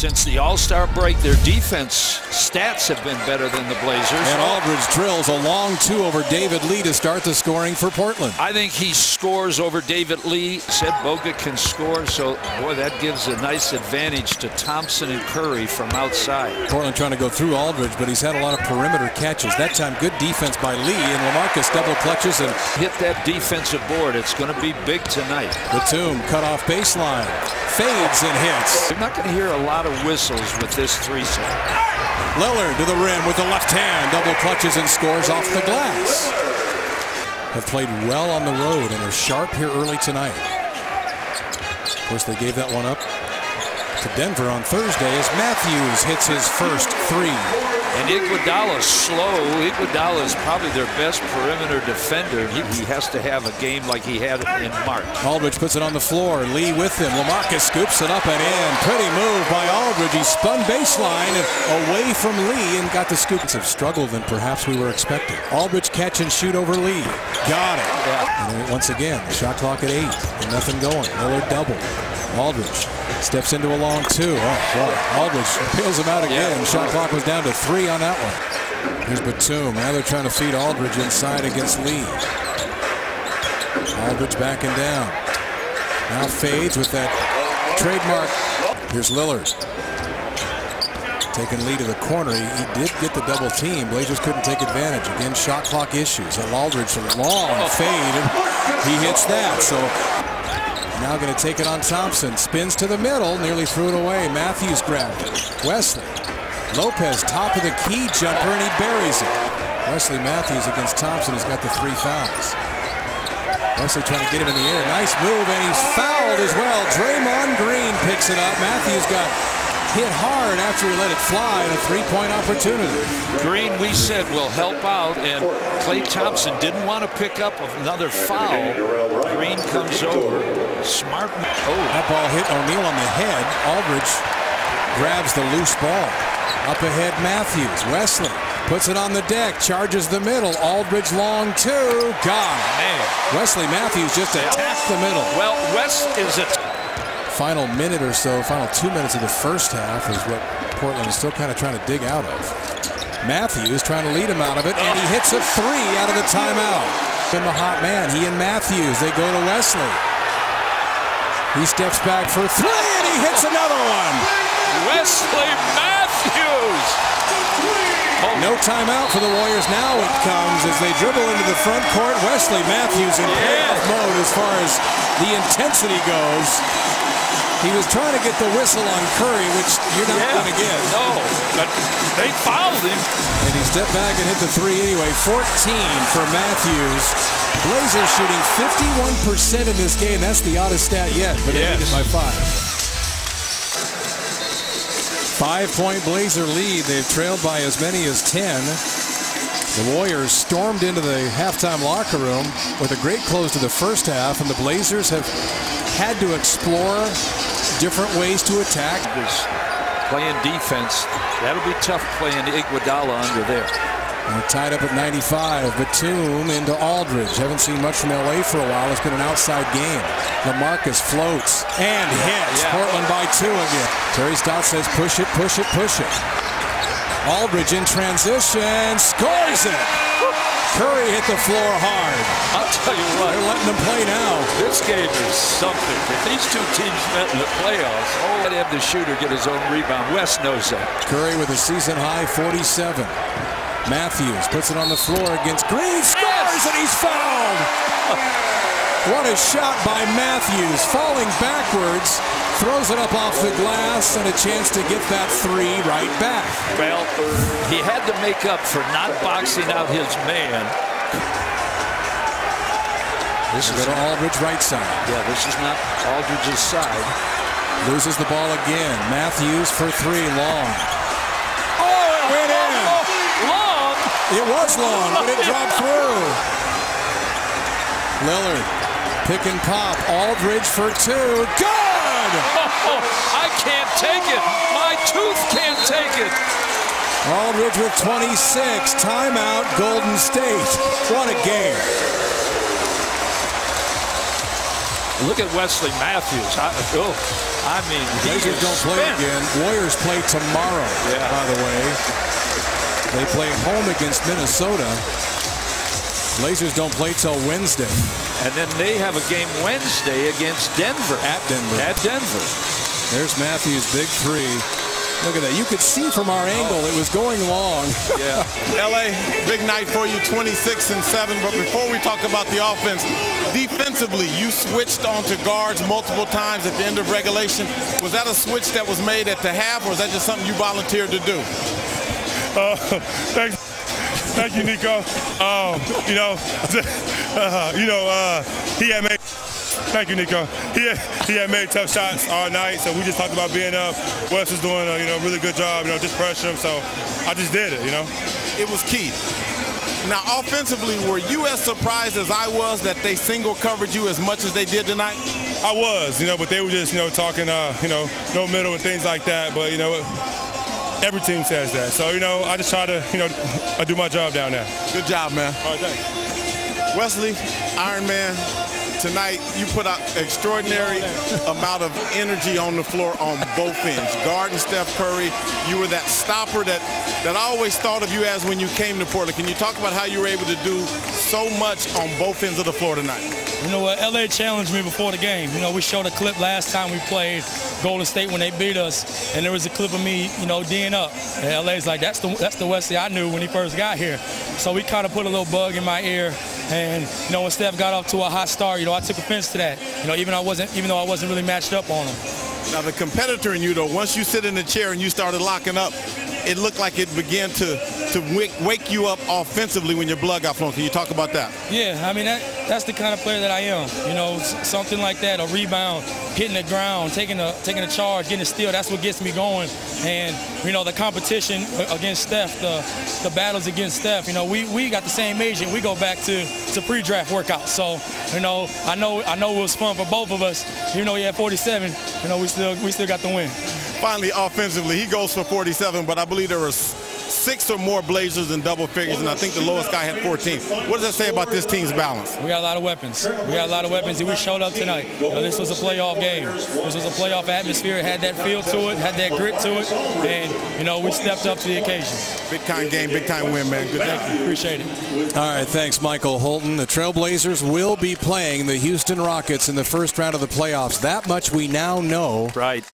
Since the All-Star break, their defense stats have been better than the Blazers. And Aldridge drills a long two over David Lee to start the scoring for Portland. I think he scores over David Lee. Said Bogut can score, so boy, that gives a nice advantage to Thompson and Curry from outside. Portland trying to go through Aldridge, but he's had a lot of perimeter catches. That time, good defense by Lee, and LaMarcus double clutches and hit that defensive board. It's going to be big tonight. Batum cut off baseline, fades and hits. You're not going to hear a lot of whistles with this threesome. Lillard to the rim with the left hand, double clutches and scores off the glass. Have played well on the road and are sharp here early tonight. Of course, they gave that one up to Denver on Thursday as Matthews hits his first three. And Iguodala's slow. Iguodala is probably their best perimeter defender. He has to have a game like he had in March. Aldridge puts it on the floor. Lee with him. LaMarcus scoops it up and in. Pretty move by Aldridge. He spun baseline and away from Lee and got the scoop. Have struggled than perhaps we were expecting. Aldridge catch and shoot over Lee. Got it. Yeah. And once again, shot clock at 8 and nothing going. Lillard double. Aldridge steps into a long two. Oh, boy. Aldridge peels him out again. Yeah. Shot clock was down to 3 on that one. Here's Batum. Now they're trying to feed Aldridge inside against Lee. Aldridge backing down. Now fades with that trademark. Here's Lillard. Taking Lee to the corner. He did get the double team. Blazers couldn't take advantage. Again, shot clock issues. And Aldridge a long fade. And he hits that. So now going to take it on Thompson. Spins to the middle. Nearly threw it away. Matthews grabbed it. Wesley. Lopez top of the key jumper and he buries it. Wesley Matthews against Thompson has got the 3 fouls. Wesley trying to get him in the air. Nice move and he's fouled as well. Draymond Green picks it up. Matthews got hit hard after he let it fly and a 3-point opportunity. Green, we said, will help out, and Klay Thompson didn't want to pick up another foul. Green comes over. Smart. Oh, that ball hit O'Neal on the head. Aldridge grabs the loose ball. Up ahead, Matthews. Wesley puts it on the deck, charges the middle. Aldridge long two. God, man. Wesley Matthews just attacked the middle. Well, West is a final minute or so, final 2 minutes of the first half is what Portland is still kind of trying to dig out of. Matthews trying to lead him out of it, and he hits a 3 out of the timeout. Been the hot man. He and Matthews, they go to Wesley. He steps back for 3, and he hits another one. Wesley Matthews. No timeout for the Warriors. Now it comes as they dribble into the front court. Wesley Matthews in payoff mode as far as the intensity goes. He was trying to get the whistle on Curry, which you're not going to get. No, but they fouled him. And he stepped back and hit the 3 anyway. 14 for Matthews. Blazers shooting 51% in this game. That's the oddest stat yet, but they beat it by 5. 5-point Blazer lead. They've trailed by as many as 10. The Warriors stormed into the halftime locker room with a great close to the first half, and the Blazers have had to explore different ways to attack. Playing defense, that'll be tough playing Iguodala under there. They're tied up at 95. Batum into Aldridge. Haven't seen much from LA for a while. It's been an outside game. LaMarcus floats and hits. Portland by 2 again. Terry Stotts says push it, push it, push it. Aldridge in transition, scores it. Curry hit the floor hard. I'll tell you what. They're letting them play now. This game is something. If these two teams met in the playoffs, let have the shooter get his own rebound. West knows that. Curry with a season-high 47. Matthews puts it on the floor against Green, scores, and he's fouled. What a shot by Matthews. Falling backwards, throws it up off the glass, and a chance to get that 3 right back. Well, he had to make up for not boxing out his man. This is Aldridge right side. Yeah, this is not Aldridge's side. Loses the ball again. Matthews for 3, long. Oh, it went in. Long? It was long, but it dropped through. Lillard, pick and pop. Aldridge for 2. Good! Oh, I can't take it. My tooth can't take it. Aldridge with 26. Timeout, Golden State. What a game. Look at Wesley Matthews. I mean, Blazers don't play again. Warriors play tomorrow, by the way. They play home against Minnesota. Blazers don't play till Wednesday. And then they have a game Wednesday against Denver. At Denver. At Denver. There's Matthews' big three. Look at that. You could see from our angle it was going long. Yeah. LA, big night for you, 26-7. But before we talk about the offense, defensively, you switched onto guards multiple times at the end of regulation. Was that a switch that was made at the half, or is that just something you volunteered to do? Thank you, Nico. He had made. Thank you, Nico. He had made tough shots all night, so we just talked about being up. Wes was doing a really good job, just pressure him. So I just did it, It was key. Now, offensively, were you as surprised as I was that they single covered you as much as they did tonight? I was, but they were just talking, no middle and things like that. But every team says that. So I just try to I do my job down there. Good job, man. All right, thanks. Wesley, Iron Man. Tonight, you put out extraordinary amount of energy on the floor on both ends. Guarding Steph Curry, you were that stopper that I always thought of you as when you came to Portland. Can you talk about how you were able to do so much on both ends of the floor tonight? You know what, LA challenged me before the game. We showed a clip last time we played Golden State when they beat us, and there was a clip of me, D'ing up. And LA's like, that's the Wesley I knew when he first got here. So we kind of put a little bug in my ear. And when Steph got off to a hot start, I took offense to that. Even though I wasn't really matched up on him. Now the competitor in you, though, once you sit in the chair and you started locking up, it looked like it began to wake you up offensively when your blood got flowing. Can you talk about that? Yeah, I mean that's the kind of player that I am. Something like that, a rebound, hitting the ground, taking a charge, getting a steal. That's what gets me going. And the competition against Steph, the battles against Steph. We got the same agent. We go back to pre-draft workouts. So I know it was fun for both of us. Even though he had 47, we still got the win. Finally, offensively, he goes for 47, but I believe there were 6 or more Blazers in double figures, and I think the lowest guy had 14. What does that say about this team's balance? We got a lot of weapons. And we showed up tonight. This was a playoff game. This was a playoff atmosphere. It had that feel to it, had that grit to it, and we stepped up to the occasion. Big-time game, big-time win, man. Good. Thank you. Appreciate it. All right, thanks, Michael Holton. The Trailblazers will be playing the Houston Rockets in the first round of the playoffs. That much we now know. Right.